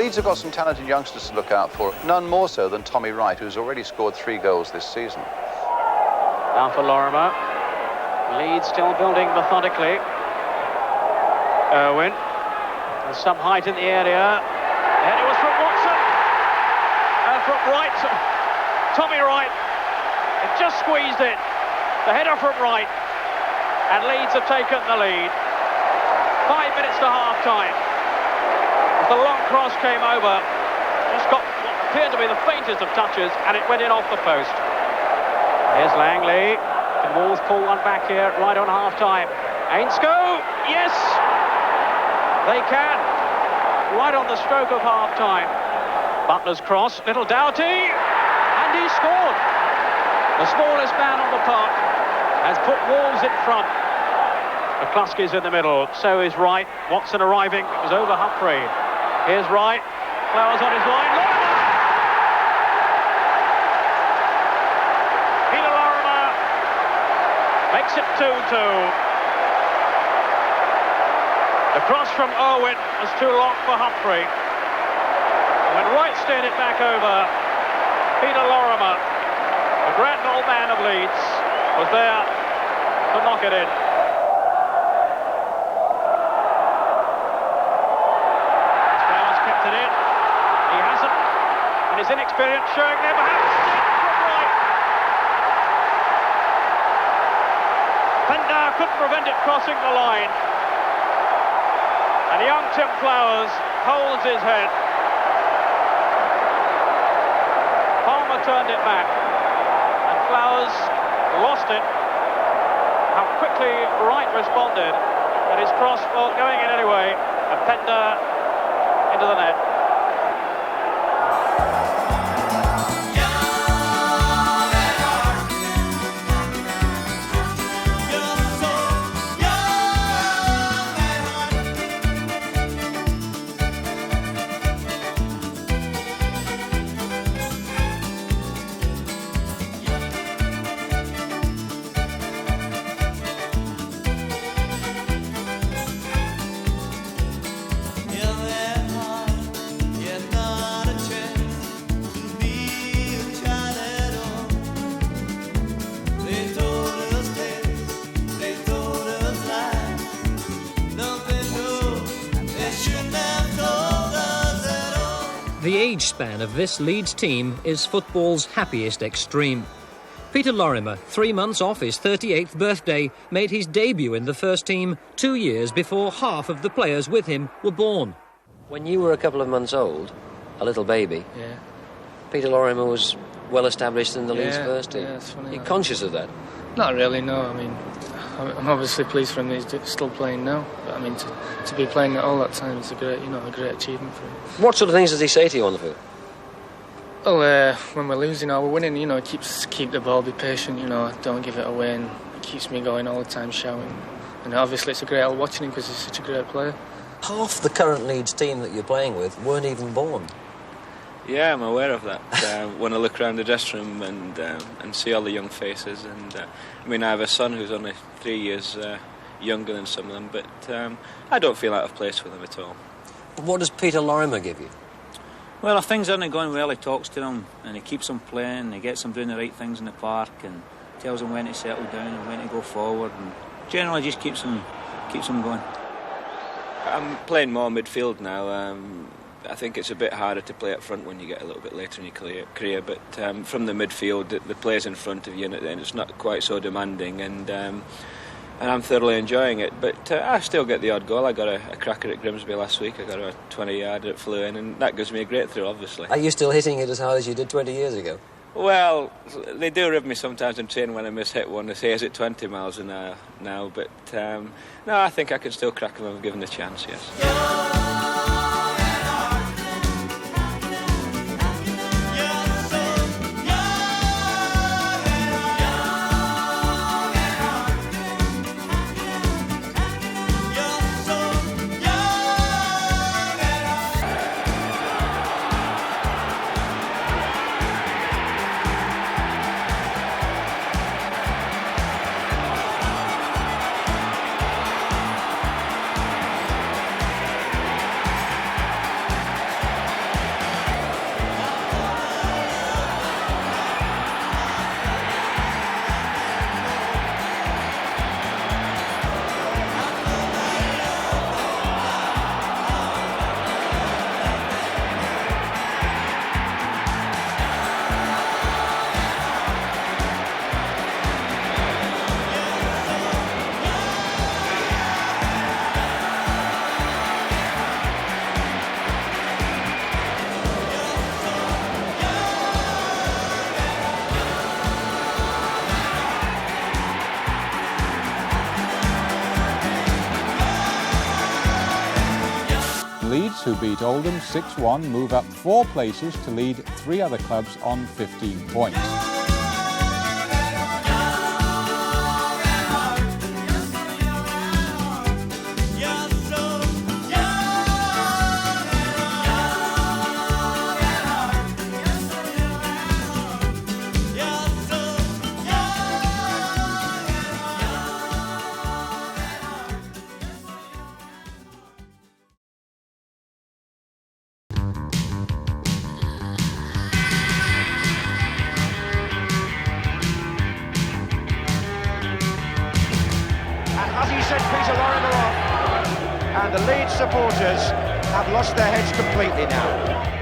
Leeds have got some talented youngsters to look out for, none more so than Tommy Wright, who's already scored 3 goals this season. Now for Lorimer. Leeds still building methodically. Irwin. There's some height in the area. And it was from Watson. And from Wright. Tommy Wright. It just squeezed it. The header from Wright. And Leeds have taken the lead. 5 minutes to half-time. The long cross came over. Just got what appeared to be the faintest of touches, and it went in off the post. Here's Langley. Can Wolves pull one back here right on half-time? Ainscough, yes! They can. Right on the stroke of half-time. Butler's cross, little Doughty, and he scored. The smallest man on the park has put Wolves in front. McCluskey's in the middle, so is Wright. Watson arriving, it was over Humphrey. Here's Wright, Flowers on his line, Lorimer! Peter Lorimer makes it 2-2. The cross from Irwin was too long for Humphrey. When Wright steered it back over, Peter Lorimer, the grand old man of Leeds, was there to knock it in. Flowers kept it in. He hasn't, and his inexperience showing there, perhaps from Wright. Pender couldn't prevent it crossing the line. And young Tim Flowers holds his head. Palmer turned it back, and Flowers lost it. How quickly Wright responded, and his cross, well, going in anyway, and Pender into the net. The age span of this Leeds team is football's happiest extreme. Peter Lorimer, 3 months off his 38th birthday, made his debut in the first team 2 years before half of the players with him were born. When you were a couple of months old, a little baby, Yeah. Peter Lorimer was well established in the Leeds Yeah, first team. yeah, it's funny, Are you that. conscious of that? Not really, no. I mean, I'm obviously pleased for him that he's still playing now. But I mean, to be playing all that time is a great achievement for him. What sort of things does he say to you on the field? Well, when we're losing or we're winning, he keep the ball, be patient, don't give it away, and it keeps me going all the time, shouting. And obviously it's a great help watching him because he's such a great player. Half the current Leeds team that you're playing with weren't even born. Yeah, I'm aware of that. When I look around the dressing room and see all the young faces, and I mean, I have a son who's only 3 years younger than some of them, but I don't feel out of place with them at all. What does Peter Lorimer give you? Well, if things aren't going well, he talks to them and he keeps them playing, he gets them doing the right things in the park and tells them when to settle down and when to go forward, and generally just keeps them going. I'm playing more midfield now. I think it's a bit harder to play up front when you get a little bit later in your career, but from the midfield, the players in front of you, and it's not quite so demanding, and I'm thoroughly enjoying it. But I still get the odd goal. I got a cracker at Grimsby last week. I got a 20-yarder that flew in, and that gives me a great thrill, obviously. Are you still hitting it as hard as you did 20 years ago? Well, they do rib me sometimes in training when I miss-hit one. They say, is it 20 miles an hour now? But no, I think I can still crack them if given a chance, yes. who beat Oldham 6-1, move up 4 places to lead 3 other clubs on 15 points. As he sent Peter Lorimer off, and the Leeds supporters have lost their heads completely now.